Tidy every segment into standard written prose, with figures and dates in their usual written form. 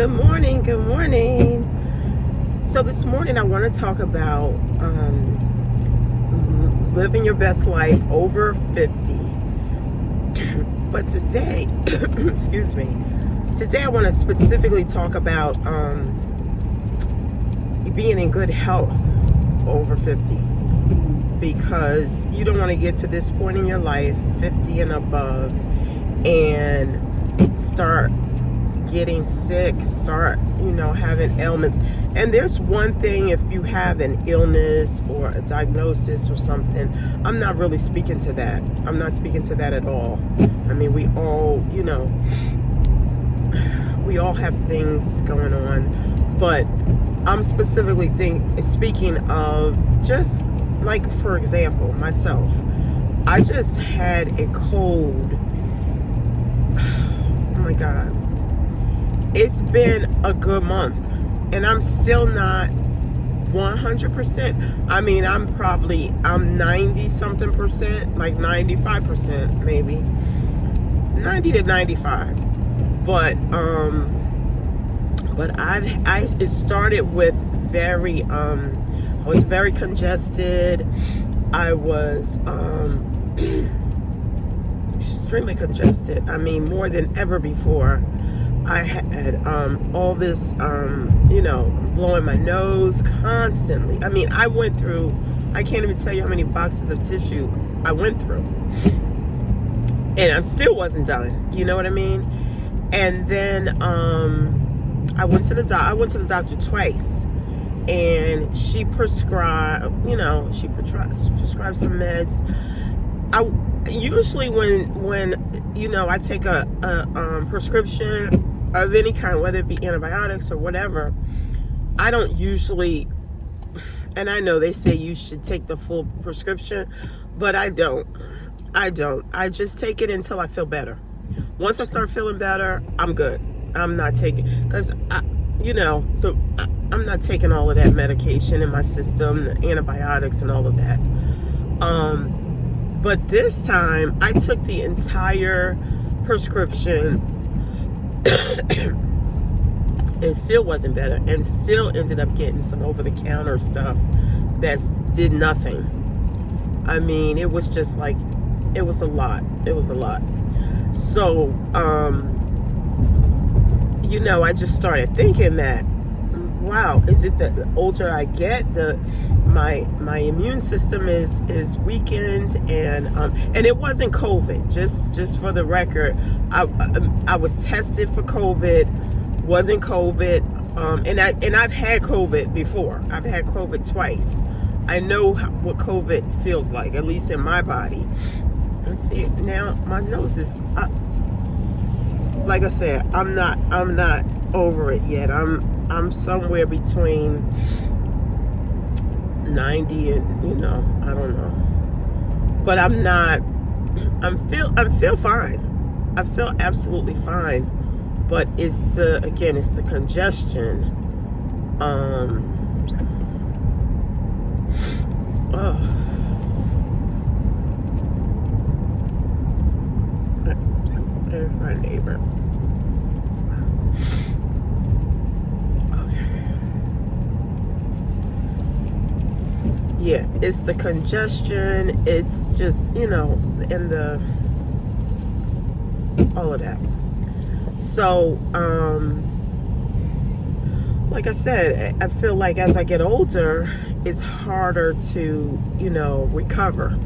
Good morning. Good morning. So this morning I want to talk about living your best life over 50. But today, excuse me, today I want to specifically talk about being in good health over 50. Because you don't want to get to this point in your life, 50 and above, and start getting sick, start, having ailments. And there's one thing, if you have an illness or a diagnosis or something, I'm not really speaking to that. I'm not speaking to that at all. I mean, we all have things going on, but I'm specifically speaking of just like, for example, myself. I just had a cold. Oh my God. It's been a good month, and I'm still not 100%. I mean, I'm 90 something percent, like 95% maybe, 90 to 95. But it started with I was very congested. I was extremely congested. I mean, more than ever before. I had all this, blowing my nose constantly. I mean, I can't even tell you how many boxes of tissue I went through. And I still wasn't done. You know what I mean? And then I went to the doctor twice. And she prescribed some meds. Usually when I take a prescription of any kind, whether it be antibiotics or whatever, I don't usually, and I know they say you should take the full prescription, but I don't. I just take it until I feel better. Once I start feeling better, I'm good. I'm not taking, because I'm not taking all of that medication in my system, the antibiotics and all of that. But this time, I took the entire prescription. It still wasn't better, and still ended up getting some over-the-counter stuff that did nothing. I mean, it was just like, it was a lot. It was a lot. So, I just started thinking that, wow, is it that the older I get, my immune system is weakened, and it wasn't COVID. Just for the record, I was tested for COVID, wasn't COVID, and I've had COVID before. I've had COVID twice. I know what COVID feels like, at least in my body. Let's see, now my nose is, like I said, I'm not over it yet. I'm somewhere between 90 and, I don't know. But I'm feel fine. I feel absolutely fine. But it's the congestion. There's my neighbor. Yeah, it's the congestion. It's just, and all of that. So, like I said, I feel like as I get older, it's harder to, recover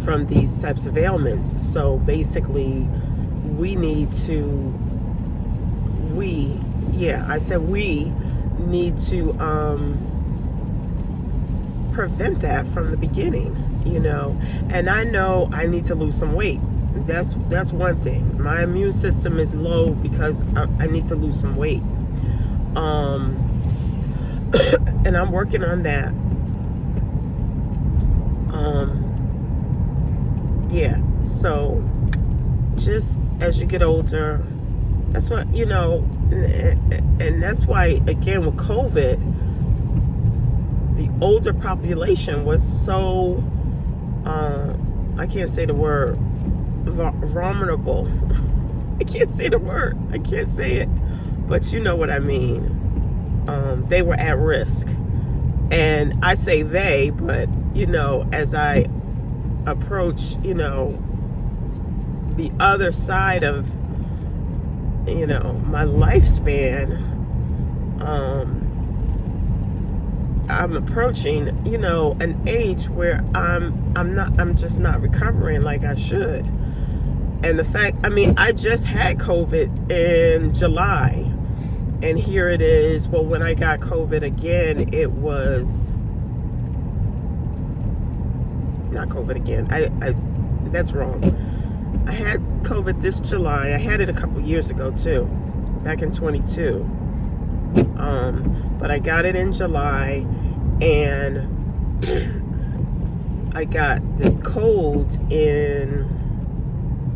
from these types of ailments. So basically, we need to prevent that from the beginning, and I know I need to lose some weight. That's one thing. My immune system is low because I need to lose some weight, and I'm working on that. So just as you get older, that's what, and that's why, again, with COVID, the older population was so, I can't say the word, vulnerable. I can't say the word. I can't say it. but you know what I mean. They were at risk. And I say they, but, you know, as I approach, you know, the other side of, you know, my lifespan, I'm approaching, you know, an age where I'm just not recovering like I should. And the fact, I mean, I just had COVID in July, and here it is. Well, when I got COVID again, it was not COVID again. I that's wrong. I had COVID this July. I had it a couple years ago too, back in 22. But I got it in July, and I got this cold in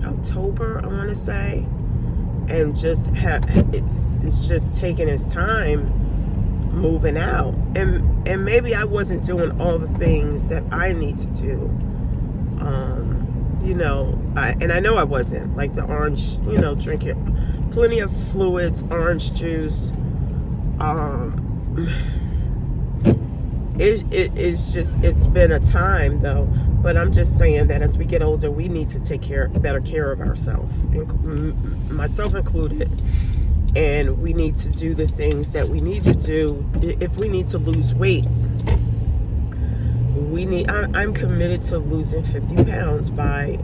October, I want to say, and it's just taking its time moving out, and maybe I wasn't doing all the things that I need to do. You know, I know I wasn't, like the orange, you know, drinking plenty of fluids, orange juice. It's been a time though, but I'm just saying that as we get older, we need to take better care of ourselves, myself included, and we need to do the things that we need to do. If we need to lose weight, I'm committed to losing 50 pounds by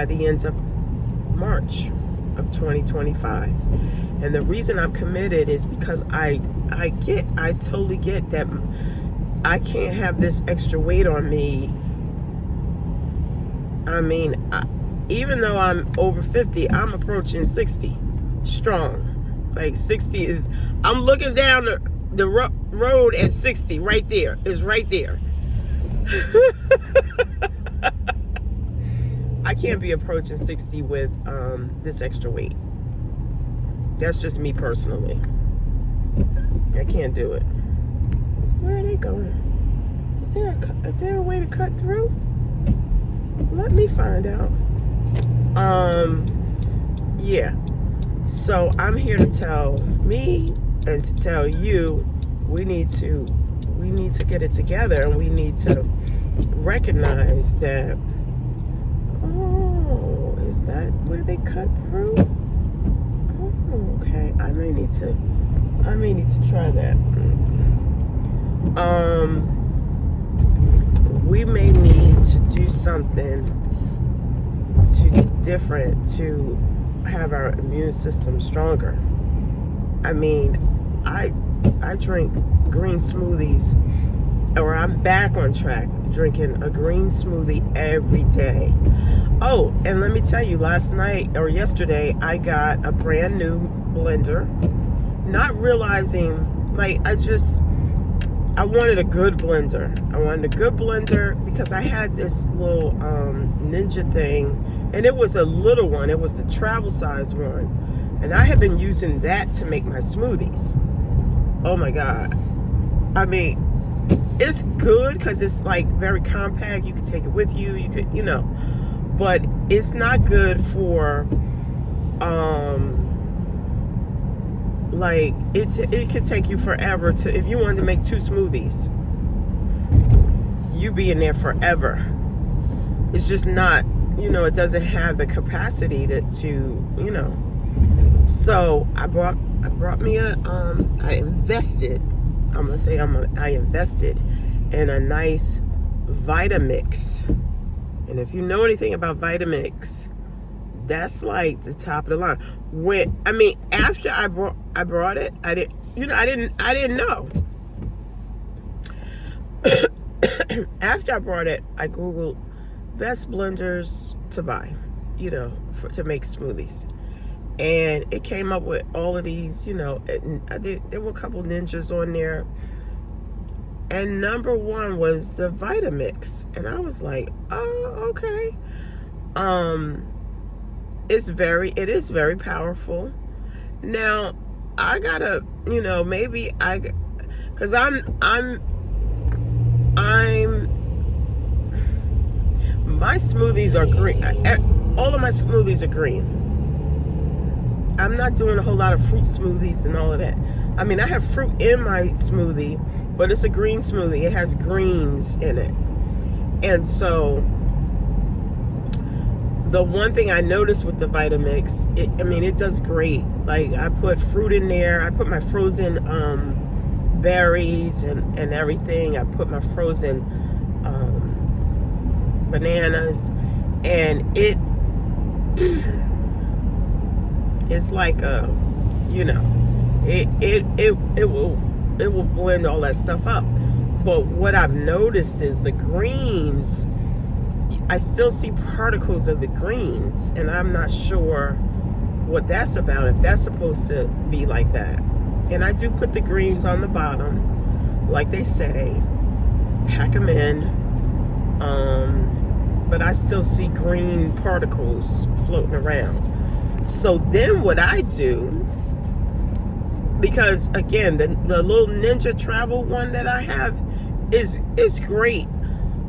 the end of March of 2025. And the reason I'm committed is because I totally get that I can't have this extra weight on me. I mean, even though I'm over 50, I'm approaching 60 strong. Like 60 is, I'm looking down the road at 60 right there. It's right there. I can't be approaching 60 with this extra weight. That's just me personally. I can't do it. Where are they going? Is there a way to cut through? Let me find out. Yeah. So I'm here to tell me and to tell you, we need to get it together, and we need to recognize that. Oh, is that where they cut through? Oh, okay. I may need to try that. We may need to do something different to have our immune system stronger. I mean, I drink green smoothies, or I'm back on track drinking a green smoothie every day. Oh, and let me tell you, last night or yesterday, I got a brand new blender, not realizing, like, I wanted a good blender. I wanted a good blender because I had this little Ninja thing, and it was a little one. It was the travel size one, and I had been using that to make my smoothies. Oh my God. I mean, it's good because it's like very compact. You can take it with you. You could, you know, but it's not good for, like, it could take you forever to, if you wanted to make 2 smoothies, you be in there forever. It's just not, you know, it doesn't have the capacity to you know. So I brought me I invested in a nice Vitamix. And if you know anything about Vitamix, that's like the top of the line. After I brought it, I didn't know. After I brought it, I Googled best blenders to buy, you know, to make smoothies. And it came up with all of these, you know, there were a couple Ninjas on there. And number 1 was the Vitamix. And I was like, oh, okay. It is very powerful. Now, I gotta, you know, because my smoothies are green. All of my smoothies are green. I'm not doing a whole lot of fruit smoothies and all of that. I mean, I have fruit in my smoothie, but it's a green smoothie. It has greens in it. And so the one thing I noticed with the Vitamix, it does great. Like, I put fruit in there. I put my frozen berries and everything. I put my frozen bananas, and it is like a, it will blend all that stuff up. But what I've noticed is the greens, I still see particles of the greens, and I'm not sure what that's about, if that's supposed to be like that. And I do put the greens on the bottom, like they say, pack them in, but I still see green particles floating around. So then what I do, because again, the little Ninja Travel one that I have is great,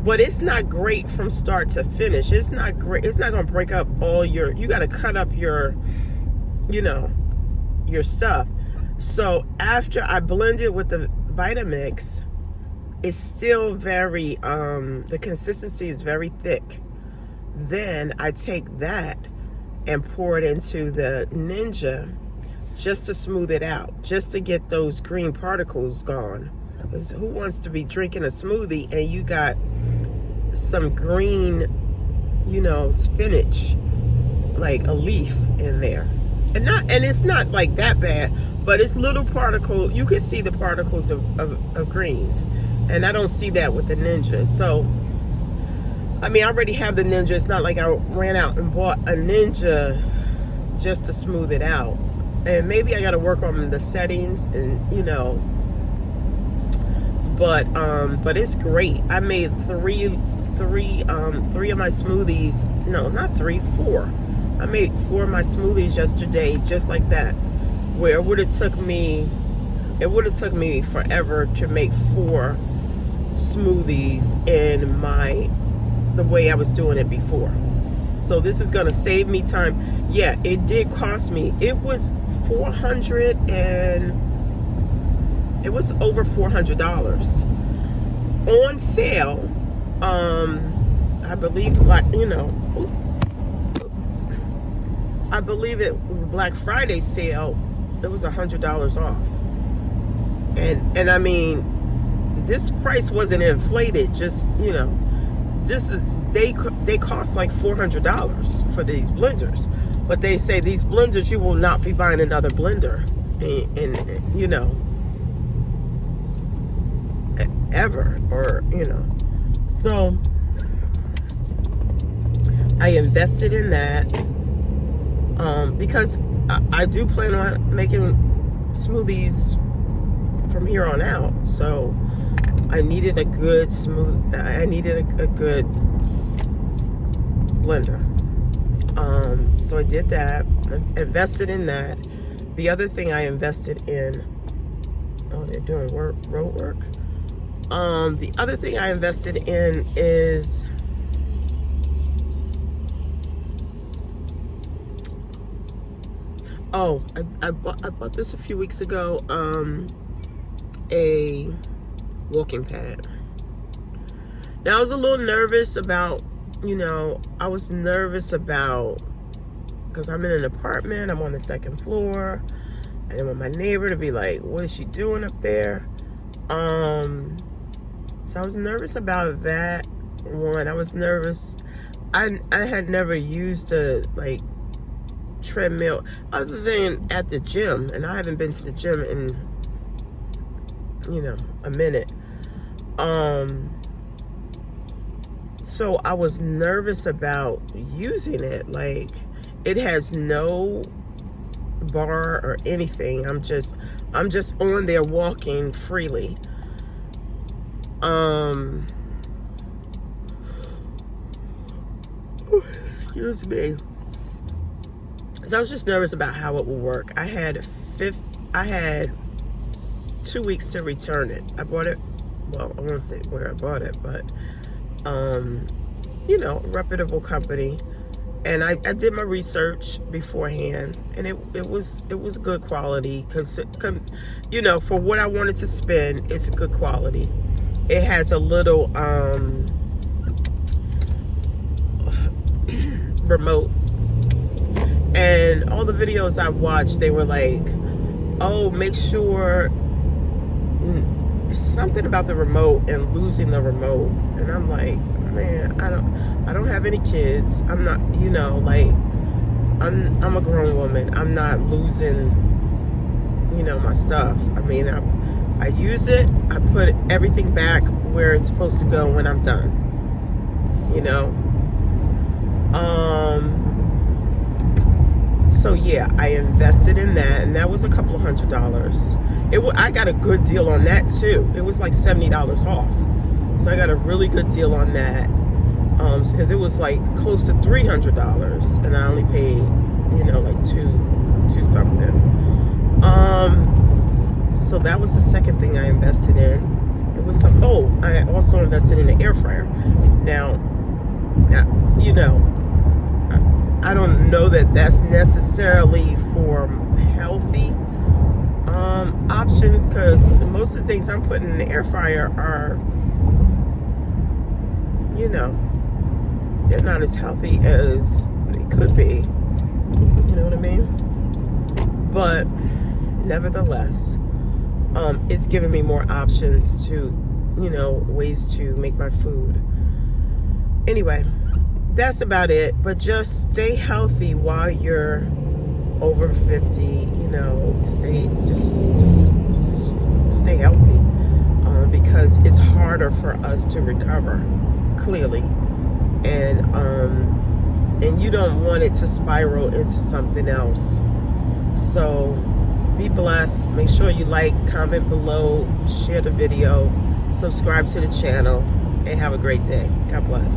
but it's not great from start to finish. It's not great. It's not going to break up all you got to cut up your stuff. So after I blend it with the Vitamix, it's still very, the consistency is very thick. Then I take that and pour it into the Ninja just to smooth it out, just to get those green particles gone. Because who wants to be drinking a smoothie and you got some green, spinach, like a leaf in there? And it's not like that bad, but it's little particle. You can see the particles of greens, and I don't see that with the Ninja. So, I already have the Ninja. It's not like I ran out and bought a Ninja just to smooth it out. And maybe I got to work on the settings, and but it's great. I made three of my smoothies. No, not three, four. I made 4 of my smoothies yesterday, just like that. Where it would have took me forever to make 4 smoothies in the way I was doing it before. So this is gonna save me time. Yeah, it did cost me. It was over $400 on sale. I believe, I believe it was Black Friday sale. It was $100 off, and this price wasn't inflated. Just this is they cost like $400 for these blenders, but they say these blenders, you will not be buying another blender, and ever, or so I invested in that. Because I do plan on making smoothies from here on out, so I needed a good blender. So I did that. I invested in that. The other thing I invested in, they're doing road work. The other thing I invested in is I bought this a few weeks ago, a walking pad. Now I was a little nervous about, because I'm in an apartment, I'm on the 2nd floor. I didn't want my neighbor to be like, what is she doing up there? So I was nervous about that one. I was nervous. I had never used a treadmill other than at the gym, and I haven't been to the gym in a minute. So I was nervous about using it. Like, it has no bar or anything. I'm just on there walking freely. Excuse me. So I was just nervous about how it would work. I had 2 weeks to return it. I bought it, well, I won't say where I bought it, but a reputable company. And I did my research beforehand, and it was good quality, because you know, for what I wanted to spend, it's good quality. It has a little remote, and all the videos I watched, they were like, oh, make sure something about the remote and losing the remote. And I'm like, man, I don't have any kids. I'm not, you know, like, I'm a grown woman. I'm not losing, you know, my stuff. I mean, I use it, I put everything back where it's supposed to go when I'm done, you know. So yeah, I invested in that, and that was a couple of $100s. I got a good deal on that too. It was like $70 off, so I got a really good deal on that, because it was like close to $300, and I only paid, you know, like two something. So that was the second thing I invested in. It was some. Oh, I also invested in an air fryer. Now, you know, I don't know that that's necessarily for healthy options, because most of the things I'm putting in the air fryer are, you know, they're not as healthy as they could be. You know what I mean? But nevertheless, it's giving me more options to, you know, ways to make my food. Anyway, that's about it. But just stay healthy while you're over 50. You know, just stay healthy, because it's harder for us to recover, clearly, and you don't want it to spiral into something else. So be blessed. Make sure you like, comment below, share the video, subscribe to the channel, and have a great day. God bless.